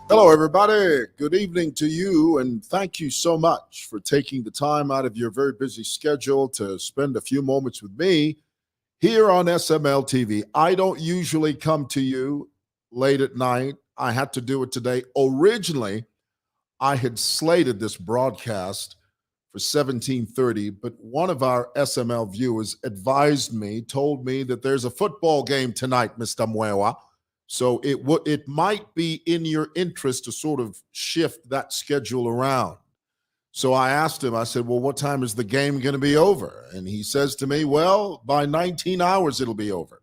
Hello, everybody. Good evening to you, and thank you so much for taking the time out of your very busy schedule to spend a few moments with me here on SML TV. I don't usually come to you late at night. I had to do it today. Originally, I had slated this broadcast for 17:30, but one of our SML viewers told me that there's a football game tonight, Mr. Mwewa. So it might be in your interest to sort of shift that schedule around. So I asked him, I said, well, what time is the game going to be over? And he says to me, well, by 19 hours, it'll be over.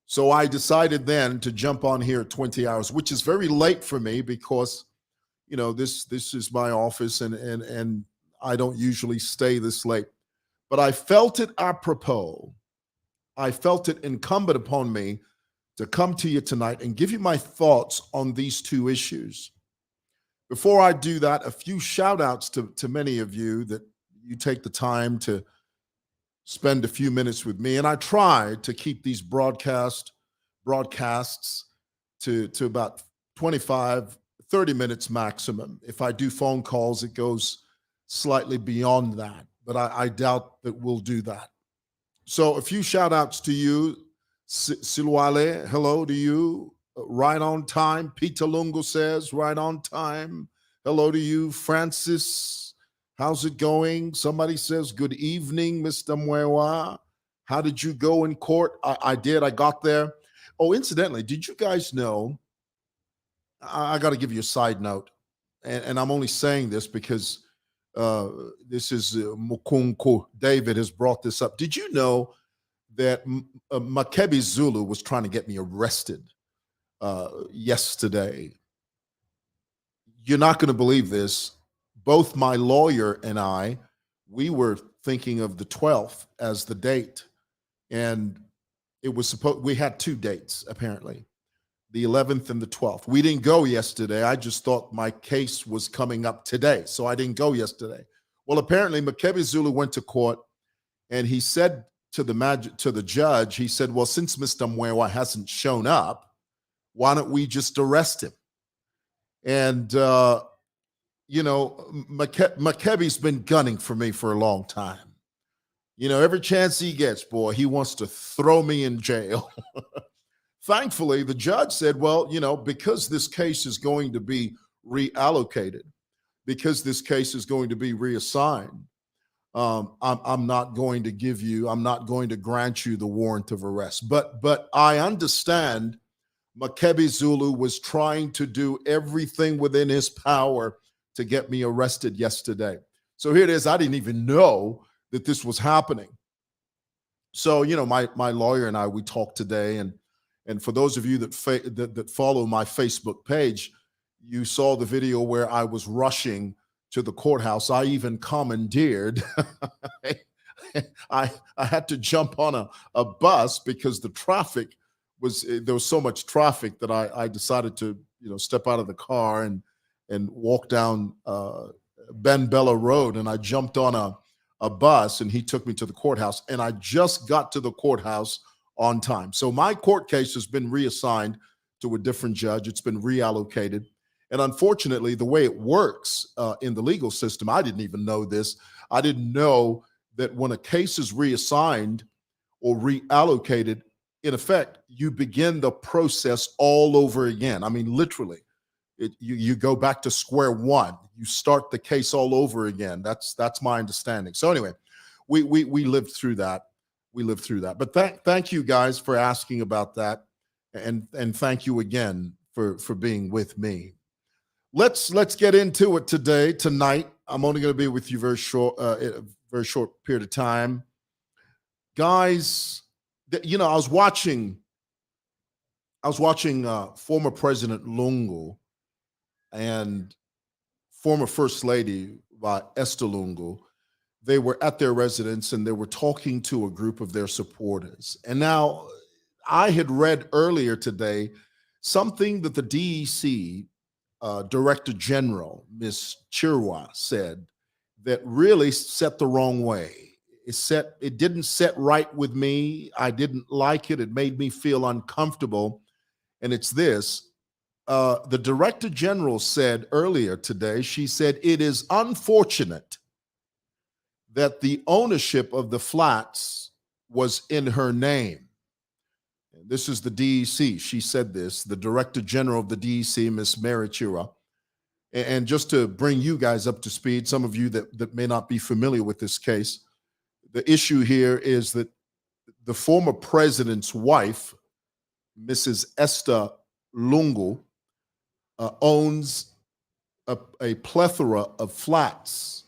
So I decided then to jump on here at 20 hours, which is very late for me because, you know, this is my office and I don't usually stay this late. But I felt it apropos. I felt it incumbent upon me to come to you tonight and give you my thoughts on these two issues. Before I do that, a few shout outs to many of you that you take the time to spend a few minutes with me. And I try to keep these broadcasts to about 25, 30 minutes maximum. If I do phone calls, it goes slightly beyond that, but I doubt that we'll do that. So a few shout outs to you. Silwale, hello to you. Right on time. Peter Lungu says, right on time. Hello to you. Francis, how's it going? Somebody says, good evening, Mr. Mwewa. How did you go in court? I did. I got there. Oh, incidentally, did you guys know? I got to give you a side note. And I'm only saying this because this is Mukunku. David has brought this up. Did you know that Makebi Zulu was trying to get me arrested yesterday? You're not going to believe this. Both my lawyer and I, we were thinking of the 12th as the date. And it was we had two dates, apparently, the 11th and the 12th. We didn't go yesterday. I just thought my case was coming up today. So I didn't go yesterday. Well, apparently, Makebi Zulu went to court and he said to the judge, he said, well, since Mr. Mwewa hasn't shown up, why don't we just arrest him? And, you know, Makebi's been gunning for me for a long time. You know, every chance he gets, boy, he wants to throw me in jail. Thankfully, the judge said, well, you know, because this case is going to be reallocated, because this case is going to be reassigned, I'm not going to grant you the warrant of arrest. But I understand Makebi Zulu was trying to do everything within his power to get me arrested yesterday. So here it is. I didn't even know that this was happening. So, you know, my lawyer and I, we talked today. And for those of you that follow my Facebook page, you saw the video where I was rushing to the courthouse. I even commandeered. I had to jump on a bus because the traffic there was so much traffic that I decided to, you know, step out of the car and walk down Ben Bella Road, and I jumped on a bus, and he took me to the courthouse, and I just got to the courthouse on time. So my court case has been reassigned to a different judge. It's been reallocated. And unfortunately, the way it works in the legal system, I didn't even know this. I didn't know that when a case is reassigned or reallocated, in effect, you begin the process all over again. I mean, literally, you go back to square one. You start the case all over again. That's my understanding. So anyway, we lived through that. We lived through that. But thank you guys for asking about that, and thank you again for being with me. Let's get into it tonight. I'm only going to be with you very short period of time, guys. You know, I was watching former President Lungu and former First Lady Ba Esther Lungu. They were at their residence and they were talking to a group of their supporters. And now I had read earlier today something that the DEC Director General, Ms. Chirwa, said that really set the wrong way. It didn't set right with me. I didn't like it. It made me feel uncomfortable. And it's this. The Director General said earlier today, she said, it is unfortunate that the ownership of the flats was in her name. And this is the DEC. She said this, the Director General of the DEC, Ms. Mary Chirwa. And just to bring you guys up to speed, some of you that may not be familiar with this case, the issue here is that the former president's wife, Mrs. Esther Lungu, owns a plethora of flats.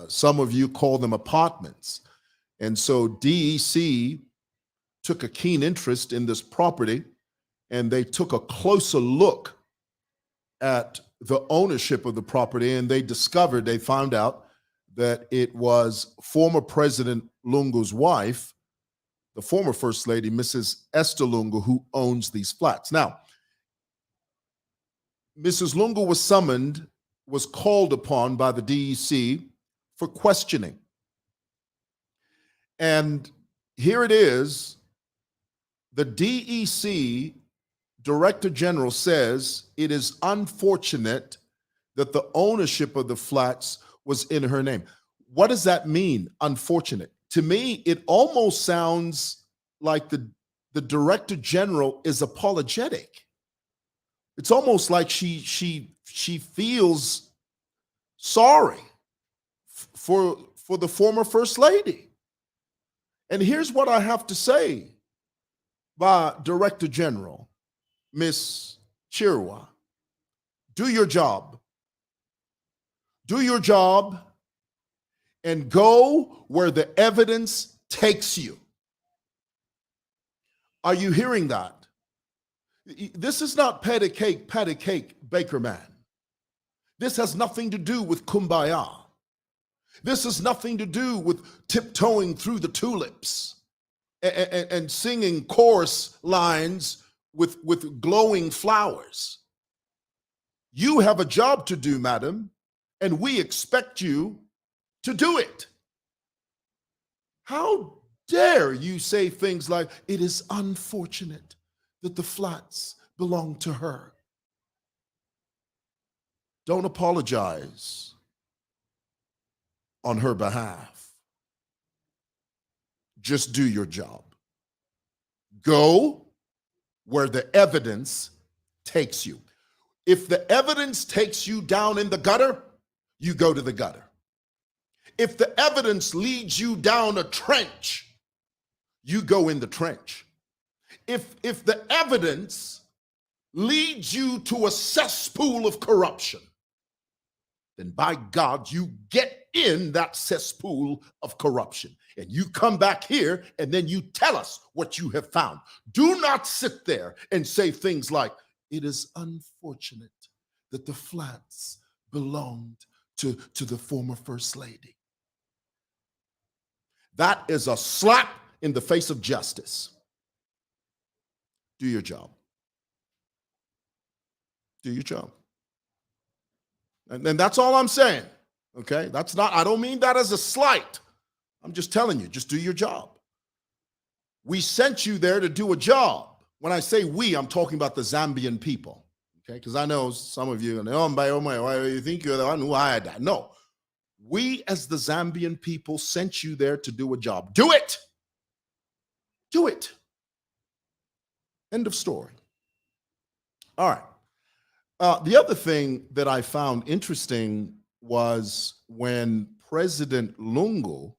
Some of you call them apartments. And so DEC took a keen interest in this property, and they took a closer look at the ownership of the property, and they found out that it was former President Lungu's wife, the former First Lady, Mrs. Esther Lungu, who owns these flats. Now, Mrs. Lungu was called upon by the DEC for questioning. And here it is, the DEC Director General says it is unfortunate that the ownership of the flats was in her name. What does that mean, unfortunate? To me, it almost sounds like the Director General is apologetic. It's almost like she feels sorry for the former First Lady. And here's what I have to say by Director General, Ms. Chirwa. Do your job. Do your job and go where the evidence takes you. Are you hearing that? This is not patty cake, baker man. This has nothing to do with kumbaya. This has nothing to do with tiptoeing through the tulips and singing chorus lines with glowing flowers. You have a job to do, madam, and we expect you to do it. How dare you say things like, it is unfortunate that the flats belong to her? Don't apologize on her behalf. Just do your job. Go where the evidence takes you. If the evidence takes you down in the gutter, you go to the gutter. If the evidence leads you down a trench, you go in the trench. If the evidence leads you to a cesspool of corruption, then by God, you get in that cesspool of corruption. And you come back here and then you tell us what you have found. Do not sit there and say things like, it is unfortunate that the flats belonged to the former First Lady. That is a slap in the face of justice. Do your job. Do your job. And that's all I'm saying. Okay, that's not, I don't mean that as a slight. I'm just telling you, just do your job. We sent you there to do a job. When I say we, I'm talking about the Zambian people. Okay, because I know some of you, oh, you think you're the one who hired that. No, we as the Zambian people sent you there to do a job. Do it. Do it. End of story. All right. The other thing that I found interesting was when President Lungu,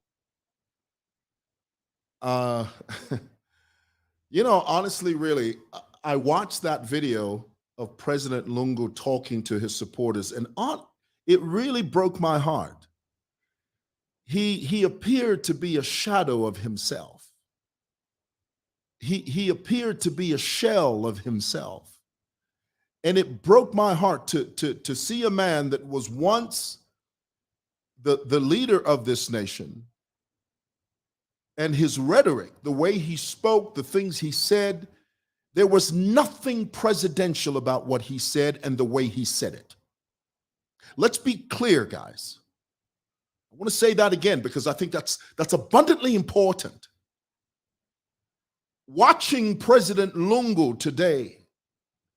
honestly, really, I watched that video of President Lungu talking to his supporters, and it really broke my heart. He appeared to be a shadow of himself. He appeared to be a shell of himself. And it broke my heart to see a man that was once the leader of this nation, and his rhetoric, the way he spoke, the things he said, there was nothing presidential about what he said and the way he said it. Let's be clear, guys. I want to say that again because I think that's abundantly important. Watching President Lungu today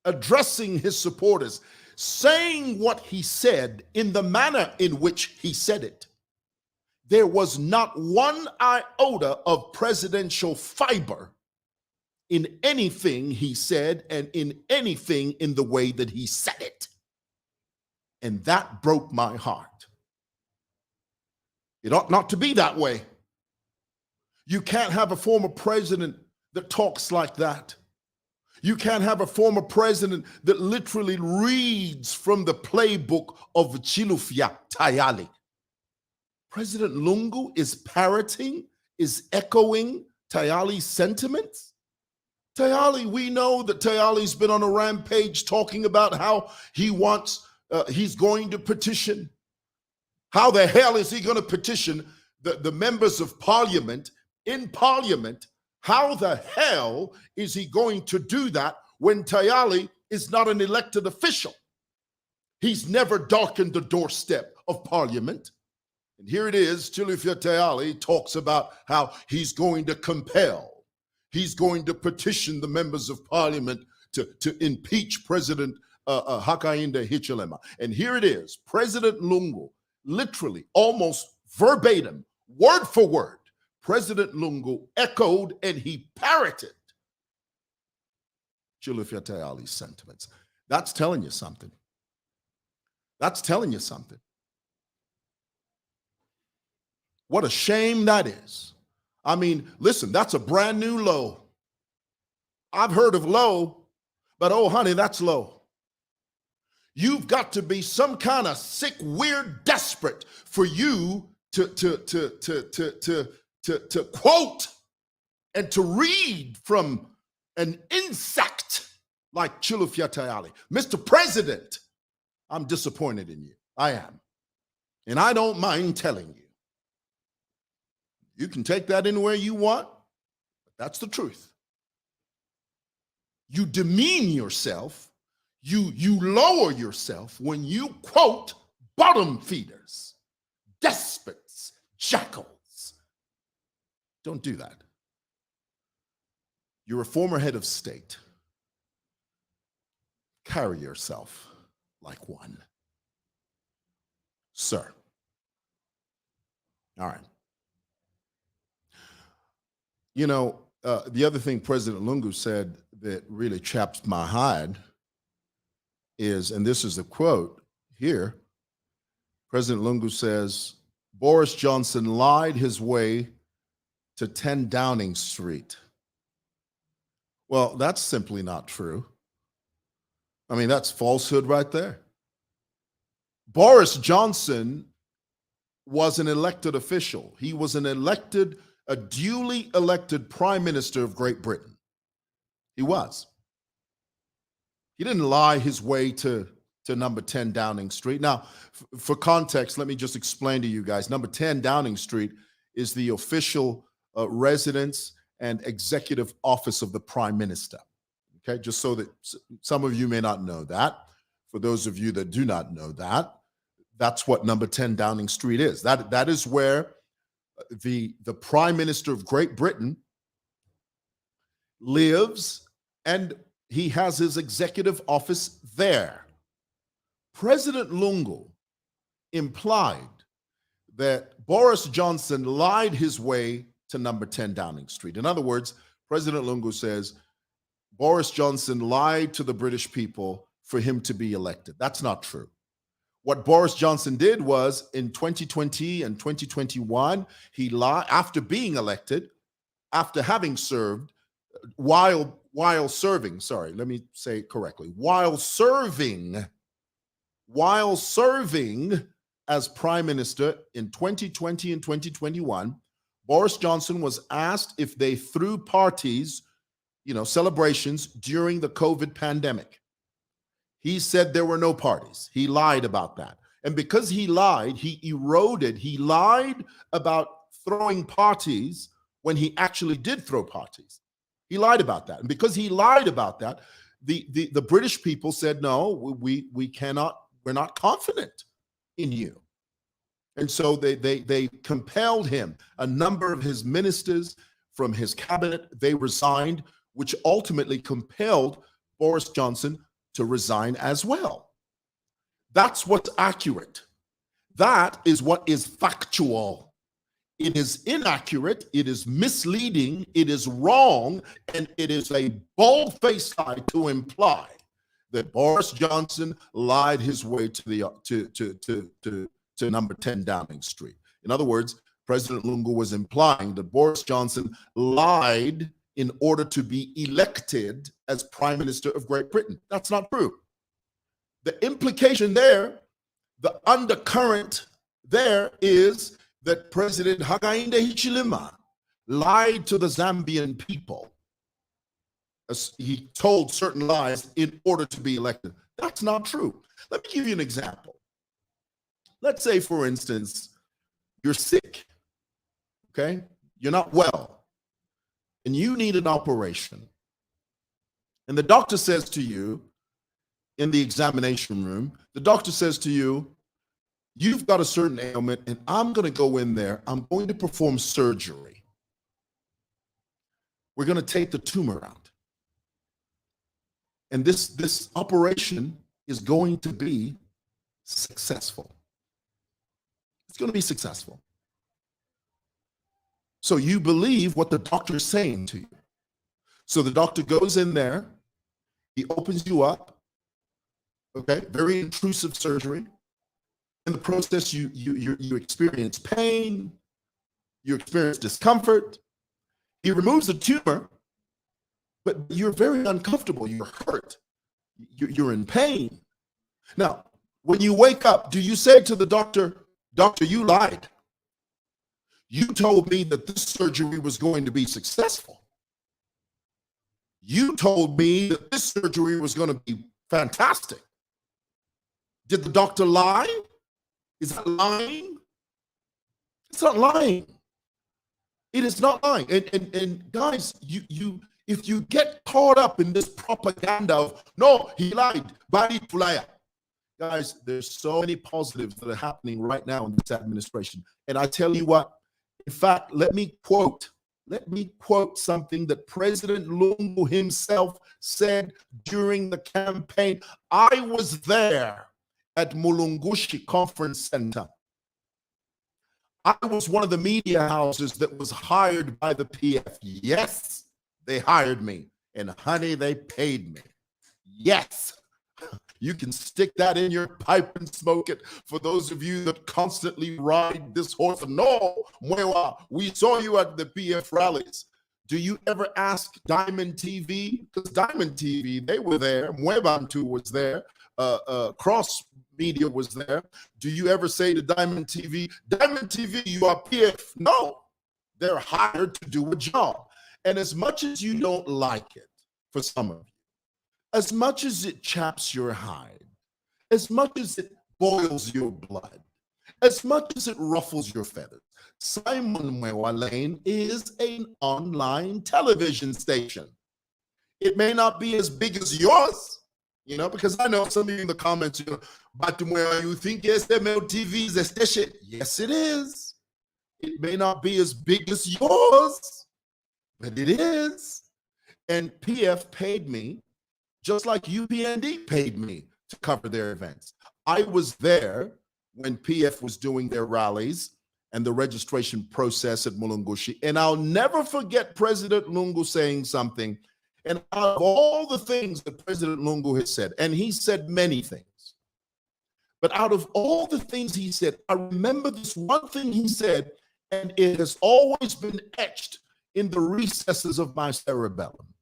addressing his supporters, saying what he said in the manner in which he said it, there was not one iota of presidential fiber in anything he said and in anything in the way that he said it. And that broke my heart. It ought not to be that way. You can't have a former president that talks like that. You can't have a former president that literally reads from the playbook of Chilufya Tayali. President Lungu is parroting, is echoing Tayali's sentiments. Tayali, we know that Tayali's been on a rampage talking about how he's going to petition. How the hell is he going to petition the members of parliament in parliament? How the hell is he going to do that when Tayali is not an elected official? He's never darkened the doorstep of parliament. And here it is, Chilufya Tayali talks about how he's going to compel, he's going to petition the members of parliament to impeach President Hakainde Hichilema. And here it is, President Lungu, literally, almost verbatim, word for word, President Lungu echoed and he parroted Chilufya Tayali's sentiments. That's telling you something. That's telling you something. What a shame that is. I mean, listen, that's a brand new low. I've heard of low, but oh, honey, that's low. You've got to be some kind of sick, weird, desperate for you to quote and to read from an insect like Chilufya Tayali. Mr. President, I'm disappointed in you. I am. And I don't mind telling you. You can take that anywhere you want, but that's the truth. You demean yourself, you lower yourself when you quote bottom feeders, despots, jackals. Don't do that. You're a former head of state. Carry yourself like one. Sir. All right. You know, the other thing President Lungu said that really chaps my hide is, and this is a quote here, President Lungu says, Boris Johnson lied his way to 10 Downing Street. Well, that's simply not true. I mean, that's falsehood right there. Boris Johnson was an elected official. He was a duly elected Prime Minister of Great Britain. He was. He didn't lie his way to number 10 Downing Street. Now, for context, let me just explain to you guys. Number 10 Downing Street is the official residence and executive office of the Prime Minister. Okay, just so that some of you may not know that. For those of you that do not know that, That's what number 10 Downing Street is. That is where the Prime Minister of Great Britain lives, and he has his executive office there. President Lungu implied that Boris Johnson lied his way to number 10 Downing Street. In other words, President Lungu says Boris Johnson lied to the British people for him to be elected. That's not true. What Boris Johnson did was in 2020 and 2021, he lied after being elected, after having served, while serving, sorry, let me say it correctly, while serving as Prime Minister in 2020 and 2021, Boris Johnson was asked if they threw parties, celebrations during the COVID pandemic. He said there were no parties. He lied about that. And because he lied, he lied about throwing parties when he actually did throw parties. He lied about that. And because he lied about that, the British people said, no, we cannot, we're not confident in you. And so they compelled him. A number of his ministers from his cabinet, they resigned, which ultimately compelled Boris Johnson to resign as well. That's what's accurate. That is what is factual. It is inaccurate, it is misleading, it is wrong, and it is a bold-faced lie to imply that Boris Johnson lied his way to number 10 Downing Street. In other words, President Lungu was implying that Boris Johnson lied in order to be elected as Prime Minister of Great Britain. That's not true. The implication there, the undercurrent there is that President Hakainde Hichilema lied to the Zambian people. He told certain lies in order to be elected. That's not true. Let me give you an example. Let's say, for instance, you're sick, okay? You're not well, and you need an operation. And the doctor says to you in the examination room, the doctor says to you, you've got a certain ailment, and I'm going to go in there. I'm going to perform surgery. We're going to take the tumor out. And this operation is going to be successful. It's going to be successful. So you believe what the doctor is saying to you. So the doctor goes in there, he opens you up, okay, very intrusive surgery. In the process, you experience pain, you experience discomfort. He removes the tumor, but you're very uncomfortable, you're hurt, you're in pain. Now, when you wake up, do you say to the doctor, "Doctor, you lied. You told me that this surgery was going to be successful. You told me that this surgery was going to be fantastic." Did the doctor lie? Is that lying? It's not lying. It is not lying. And guys, if you get caught up in this propaganda of, no, he lied, body fulaya. Guys, there's so many positives that are happening right now in this administration. And I tell you what, in fact, let me quote something that President Lungu himself said during the campaign. I was there at Mulungushi Conference Center. I was one of the media houses that was hired by the PF. Yes, they hired me. And honey, they paid me. Yes. You can stick that in your pipe and smoke it. For those of you that constantly ride this horse, no, Mwewa, we saw you at the PF rallies. Do you ever ask Diamond TV? Because Diamond TV, they were there. Mwebantu was there. Cross Media was there. Do you ever say to Diamond TV, you are PF? No, they're hired to do a job. And as much as you don't like it, for some of you, as much as it chaps your hide, as much as it boils your blood, as much as it ruffles your feathers, Simon Mwewa Lane is an online television station. It may not be as big as yours, because I know some of you in the comments, But when you think SMLTV is a station, yes, it is. It may not be as big as yours, but it is. And PF paid me just like UPND paid me to cover their events. I was there when PF was doing their rallies and the registration process at Mulungushi. And I'll never forget President Lungu saying something. And out of all the things that President Lungu has said, and he said many things, but out of all the things he said, I remember this one thing he said, and it has always been etched in the recesses of my cerebellum.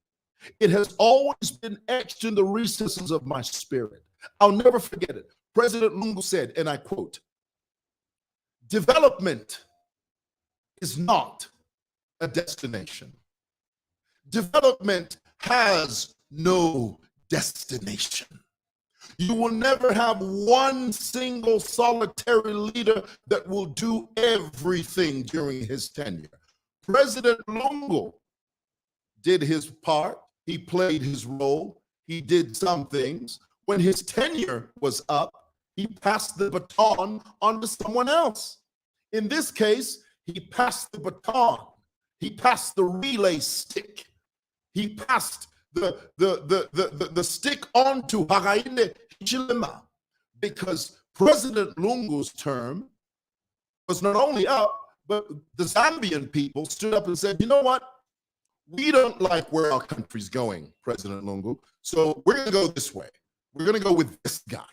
It has always been etched in the recesses of my spirit. I'll never forget it. President Lungu said, and I quote, "Development is not a destination. Development has no destination. You will never have one single solitary leader that will do everything during his tenure." President Lungu did his part. He played his role. He did some things. When his tenure was up, he passed the baton on to someone else. In this case, he passed the baton. He passed the relay stick. He passed the stick on to Hakainde Hichilema, because President Lungu's term was not only up, but the Zambian people stood up and said, "You know what? We don't like where our country's going, President Lungu, so we're going to go this way. We're going to go with this guy."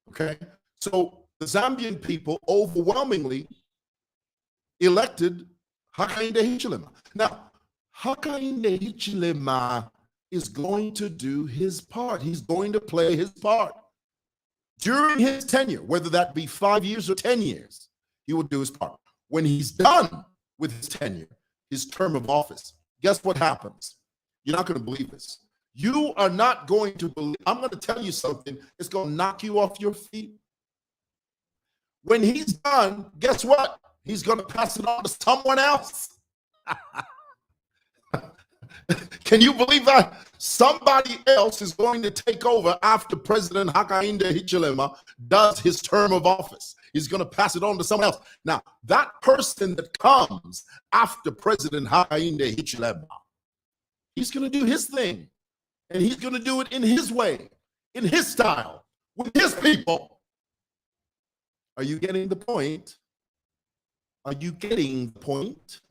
Okay? So the Zambian people overwhelmingly elected Hakainde Hichilema. Now, Hakainde Hichilema is going to do his part. He's going to play his part. During his tenure, whether that be 5 years or 10 years, he will do his part. When he's done with his tenure, his term of office, guess what happens? You're not going to believe this. You are not going to believe. I'm going to tell you something. It's going to knock you off your feet. When he's done, guess what? He's going to pass it on to someone else. Can you believe that? Somebody else is going to take over after President Hakainde Hichilema does his term of office. He's going to pass it on to someone else. Now, that person that comes after President Hakainde Hichilema, he's going to do his thing. And he's going to do it in his way, in his style, with his people. Are you getting the point? Are you getting the point?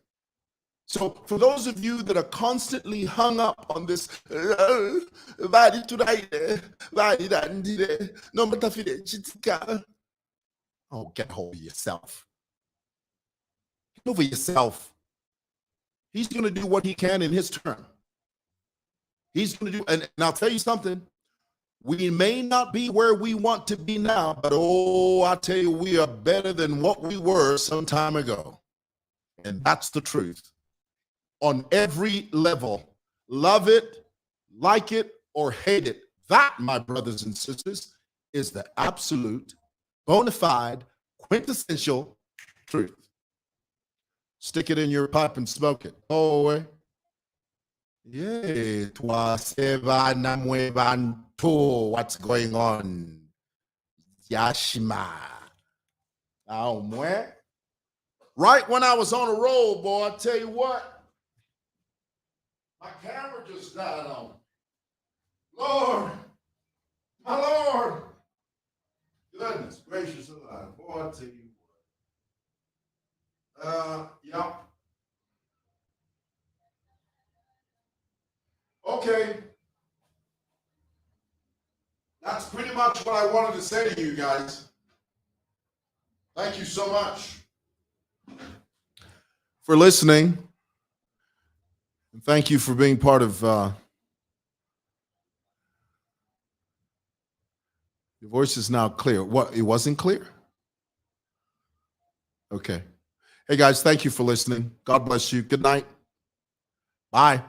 So for those of you that are constantly hung up on this, oh, get hold of yourself. Get over yourself. He's going to do what he can in his term. He's going to do, and I'll tell you something. We may not be where we want to be now, but oh, I tell you, we are better than what we were some time ago. And that's the truth. On every level, love it, like it, or hate it. That, my brothers and sisters, is the absolute, bona fide, quintessential truth. Stick it in your pipe and smoke it. Oh, yeah, what's going on? Yashima. Right when I was on a roll, boy, I tell you what. My camera just died on. Lord, my Lord. Goodness gracious alive. Boy, I tell you what. Yeah. Okay. That's pretty much what I wanted to say to you guys. Thank you so much for listening. And thank you for being part of your voice is now clear. What, it wasn't clear? Okay. Hey guys, thank you for listening. God bless you. Good night. Bye.